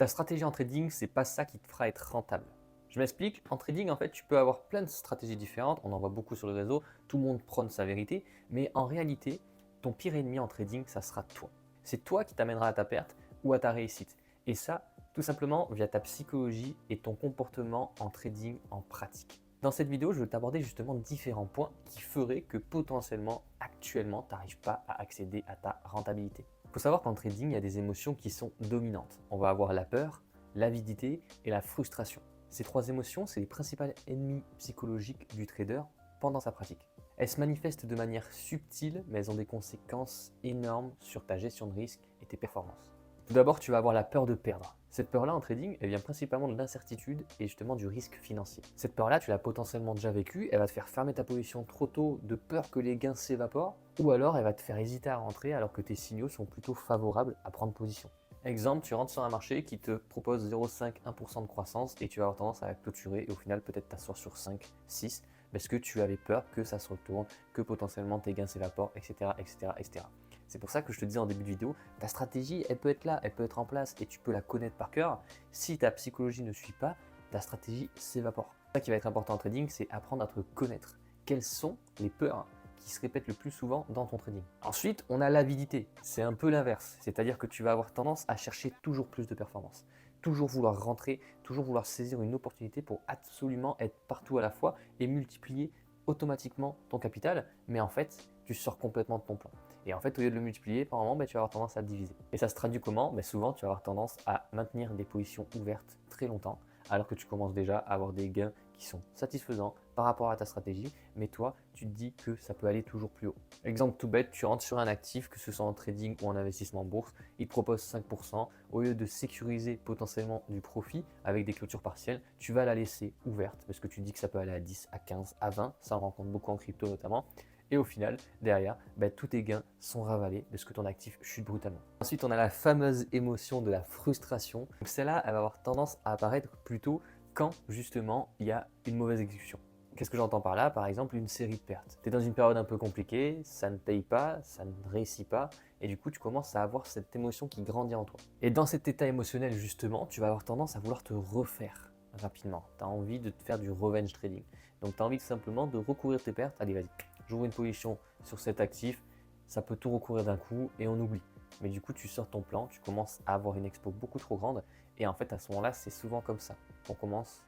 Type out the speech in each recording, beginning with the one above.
Ta stratégie en trading, c'est pas ça qui te fera être rentable. Je m'explique, en trading, en fait, tu peux avoir plein de stratégies différentes, on en voit beaucoup sur le réseau, tout le monde prône sa vérité, mais en réalité, ton pire ennemi en trading, ça sera toi. C'est toi qui t'amènera à ta perte ou à ta réussite. Et ça, tout simplement via ta psychologie et ton comportement en trading en pratique. Dans cette vidéo, je vais t'aborder justement différents points qui feraient que potentiellement, actuellement, tu n'arrives pas à accéder à ta rentabilité. Il faut savoir qu'en trading, il y a des émotions qui sont dominantes. On va avoir la peur, l'avidité et la frustration. Ces trois émotions, c'est les principaux ennemis psychologiques du trader pendant sa pratique. Elles se manifestent de manière subtile, mais elles ont des conséquences énormes sur ta gestion de risque et tes performances. Tout d'abord, tu vas avoir la peur de perdre. Cette peur-là en trading, elle vient principalement de l'incertitude et justement du risque financier. Cette peur-là, tu l'as potentiellement déjà vécue, elle va te faire fermer ta position trop tôt de peur que les gains s'évaporent, ou alors elle va te faire hésiter à rentrer alors que tes signaux sont plutôt favorables à prendre position. Exemple, tu rentres sur un marché qui te propose 0,5-1% de croissance et tu vas avoir tendance à la clôturer et au final peut-être t'asseoir sur 5, 6 parce que tu avais peur que ça se retourne, que potentiellement tes gains s'évaporent, etc., etc., etc. C'est pour ça que je te disais en début de vidéo, ta stratégie, elle peut être là, elle peut être en place et tu peux la connaître par cœur. Si ta psychologie ne suit pas, ta stratégie s'évapore. Ce qui va être important en trading, c'est apprendre à te connaître. Quelles sont les peurs qui se répètent le plus souvent dans ton trading? Ensuite, on a l'avidité. C'est un peu l'inverse. C'est-à-dire que tu vas avoir tendance à chercher toujours plus de performance. Toujours vouloir rentrer, toujours vouloir saisir une opportunité pour absolument être partout à la fois et multiplier automatiquement ton capital. Mais en fait, tu sors complètement de ton plan. Et en fait, au lieu de le multiplier, par moment, tu vas avoir tendance à le diviser. Et ça se traduit comment? Souvent, tu vas avoir tendance à maintenir des positions ouvertes très longtemps, alors que tu commences déjà à avoir des gains qui sont satisfaisants par rapport à ta stratégie, mais toi, tu te dis que ça peut aller toujours plus haut. Exemple tout bête, tu rentres sur un actif, que ce soit en trading ou en investissement en bourse, il te propose 5%, au lieu de sécuriser potentiellement du profit avec des clôtures partielles, tu vas la laisser ouverte, parce que tu dis que ça peut aller à 10, à 15, à 20, ça on rencontre beaucoup en crypto notamment, et au final, derrière, tous tes gains sont ravalés parce que ton actif chute brutalement. Ensuite, on a la fameuse émotion de la frustration. Celle-là, elle va avoir tendance à apparaître plutôt quand justement il y a une mauvaise exécution. Qu'est-ce que j'entends par là? Par exemple, une série de pertes. Tu es dans une période un peu compliquée, ça ne paye pas, ça ne réussit pas, et du coup, tu commences à avoir cette émotion qui grandit en toi. Et dans cet état émotionnel, justement, tu vas avoir tendance à vouloir te refaire rapidement. Tu as envie de te faire du revenge trading. Donc, tu as envie tout simplement de recouvrir tes pertes. Allez, vas-y, j'ouvre une position sur cet actif, ça peut tout recourir d'un coup et on oublie. Mais du coup, tu sors ton plan, tu commences à avoir une expo beaucoup trop grande, et en fait, à ce moment-là, c'est souvent comme ça qu'on commence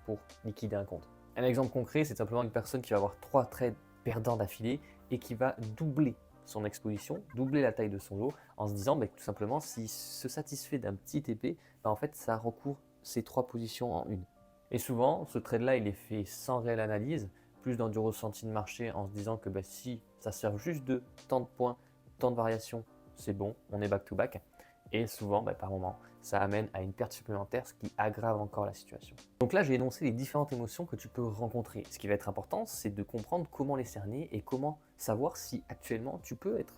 pour liquider un compte. Un exemple concret, c'est simplement une personne qui va avoir 3 trades perdants d'affilée et qui va doubler son exposition, doubler la taille de son lot en se disant tout simplement s'il se satisfait d'un petit TP, en fait ça recourt ces 3 positions en une. Et souvent, ce trade-là, il est fait sans réelle analyse, plus dans du ressenti de marché en se disant que si ça sert juste de tant de points, tant de variations, c'est bon, on est back to back. Et souvent, par moment, ça amène à une perte supplémentaire, ce qui aggrave encore la situation. Donc là, j'ai énoncé les différentes émotions que tu peux rencontrer. Ce qui va être important, c'est de comprendre comment les cerner et comment savoir si actuellement tu peux être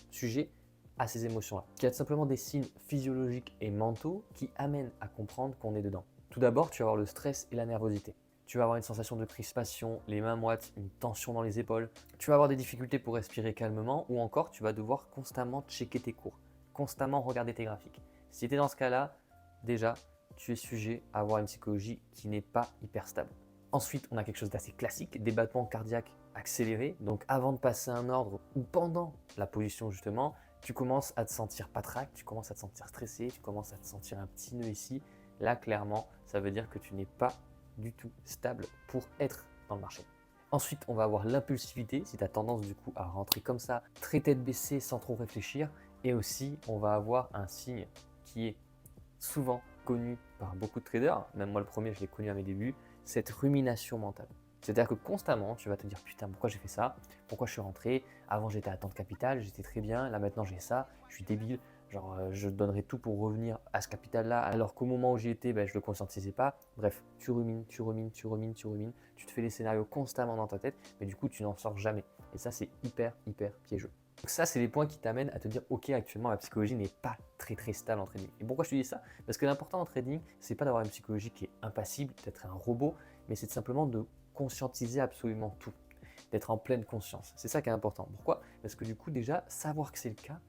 sujet à ces émotions-là. Il y a simplement des signes physiologiques et mentaux qui amènent à comprendre qu'on est dedans. Tout d'abord, tu vas avoir le stress et la nervosité. Tu vas avoir une sensation de crispation, les mains moites, une tension dans les épaules. Tu vas avoir des difficultés pour respirer calmement ou encore tu vas devoir constamment checker tes cours, constamment regarder tes graphiques. Si tu es dans ce cas-là, déjà, tu es sujet à avoir une psychologie qui n'est pas hyper stable. Ensuite, on a quelque chose d'assez classique, des battements cardiaques accélérés. Donc avant de passer un ordre ou pendant la position justement, tu commences à te sentir patraque, tu commences à te sentir stressé, tu commences à te sentir un petit nœud ici. Là, clairement, ça veut dire que tu n'es pas du tout stable pour être dans le marché. Ensuite, on va avoir l'impulsivité, si tu as tendance du coup à rentrer comme ça, très tête baissée sans trop réfléchir. Et aussi, on va avoir un signe qui est souvent connu par beaucoup de traders, même moi le premier, je l'ai connu à mes débuts, cette rumination mentale. C'est-à-dire que constamment, tu vas te dire putain, pourquoi j'ai fait ça? Pourquoi je suis rentré? Avant, j'étais à tant de capital, j'étais très bien. Là, maintenant, j'ai ça, je suis débile. Genre, je donnerais tout pour revenir à ce capital-là, alors qu'au moment où j'y étais, je ne le conscientisais pas. Bref, tu rumines, tu rumines, tu rumines, tu rumines. Tu te fais des scénarios constamment dans ta tête, mais du coup, tu n'en sors jamais. Et ça, c'est hyper, hyper piégeux. Donc ça, c'est les points qui t'amènent à te dire ok, actuellement ma psychologie n'est pas très très stable en trading. Et pourquoi je te dis ça? Parce que l'important en trading, c'est pas d'avoir une psychologie qui est impassible, d'être un robot, mais c'est simplement de conscientiser absolument tout, d'être en pleine conscience. C'est ça qui est important. Pourquoi? Parce que du coup, déjà, savoir que c'est le cas,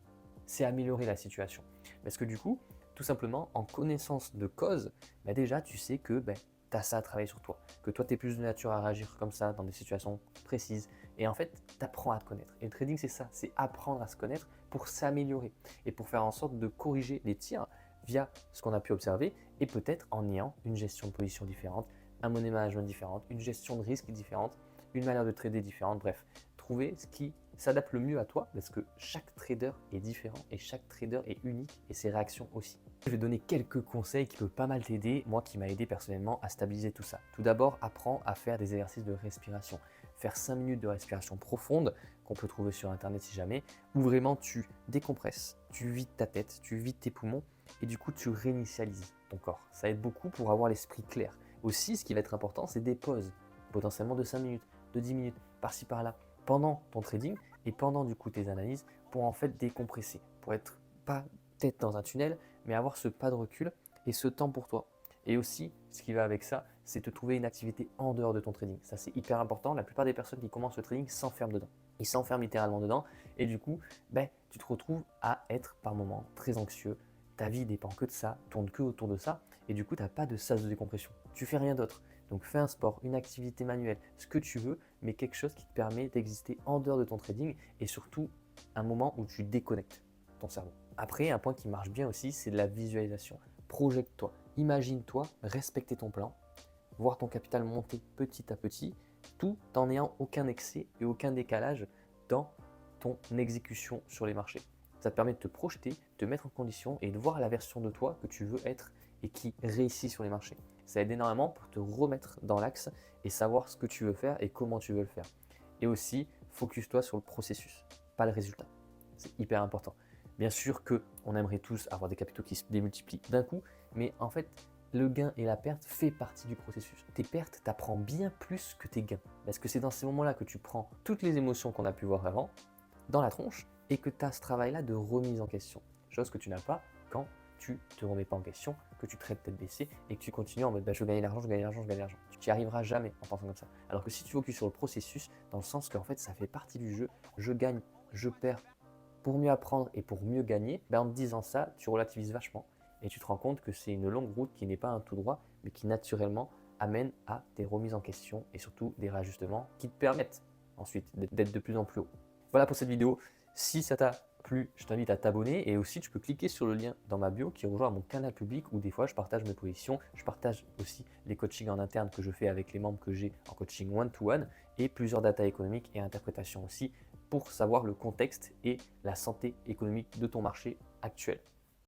c'est améliorer la situation. Parce que du coup, tout Tout simplement, en connaissance de cause, déjà tu sais que tu as ça à travailler sur toi, que toi tu es plus de nature à réagir comme ça dans des situations précises. Et en fait, tu apprends à te connaître. Et le trading, c'est ça, c'est apprendre à se connaître pour s'améliorer et pour faire en sorte de corriger les tirs via ce qu'on a pu observer et peut-être en ayant une gestion de position différente, un money management différent, une gestion de risque différente, une manière de trader différente. Bref, trouver ce qui s'adapte le mieux à toi parce que chaque trader est différent et chaque trader est unique et ses réactions aussi. Je vais donner quelques conseils qui peuvent pas mal t'aider, moi qui m'a aidé personnellement à stabiliser tout ça. Tout d'abord, apprends à faire des exercices de respiration. Faire 5 minutes de respiration profonde qu'on peut trouver sur internet si jamais, où vraiment tu décompresses, tu vides ta tête, tu vides tes poumons et du coup tu réinitialises ton corps. Ça aide beaucoup pour avoir l'esprit clair. Aussi, ce qui va être important, c'est des pauses, potentiellement de 5 minutes, de 10 minutes, par-ci par-là, pendant ton trading et pendant du coup tes analyses pour en fait décompresser, pour être pas tête dans un tunnel, mais avoir ce pas de recul et ce temps pour toi. Et aussi, ce qui va avec ça, c'est de trouver une activité en dehors de ton trading. Ça, c'est hyper important. La plupart des personnes qui commencent le trading s'enferment dedans. Ils s'enferment littéralement dedans et du coup, tu te retrouves à être par moments très anxieux. Ta vie dépend que de ça, tourne que autour de ça et du coup, tu n'as pas de sas de décompression. Tu fais rien d'autre. Donc, fais un sport, une activité manuelle, ce que tu veux, mais quelque chose qui te permet d'exister en dehors de ton trading et surtout un moment où tu déconnectes ton cerveau. Après, un point qui marche bien aussi, c'est de la visualisation. Projette-toi, imagine-toi respecter ton plan, voir ton capital monter petit à petit, tout en n'ayant aucun excès et aucun décalage dans ton exécution sur les marchés. Ça te permet de te projeter, de te mettre en condition et de voir la version de toi que tu veux être et qui réussit sur les marchés. Ça aide énormément pour te remettre dans l'axe et savoir ce que tu veux faire et comment tu veux le faire. Et aussi, focus-toi sur le processus, pas le résultat. C'est hyper important. Bien sûr qu'on aimerait tous avoir des capitaux qui se démultiplient d'un coup, mais en fait, le gain et la perte fait partie du processus. Tes pertes, t'apprends bien plus que tes gains. Parce que c'est dans ces moments-là que tu prends toutes les émotions qu'on a pu voir avant dans la tronche et que tu as ce travail-là de remise en question. Chose que tu n'as pas quand tu ne te remets pas en question, que tu traites tête baissée et que tu continues en mode je veux gagner l'argent, je gagne l'argent, je gagne l'argent. Tu n'y arriveras jamais en pensant comme ça. Alors que si tu focuses sur le processus, dans le sens qu'en fait ça fait partie du jeu, je gagne, je perds, pour mieux apprendre et pour mieux gagner, en te disant ça, tu relativises vachement et tu te rends compte que c'est une longue route qui n'est pas un tout droit, mais qui naturellement amène à des remises en question et surtout des réajustements qui te permettent ensuite d'être de plus en plus haut. Voilà pour cette vidéo. Si ça t'a plu, je t'invite à t'abonner et aussi tu peux cliquer sur le lien dans ma bio qui rejoint mon canal public où des fois je partage mes positions, je partage aussi les coachings en interne que je fais avec les membres que j'ai en coaching one-to-one et plusieurs data économiques et interprétations aussi pour savoir le contexte et la santé économique de ton marché actuel.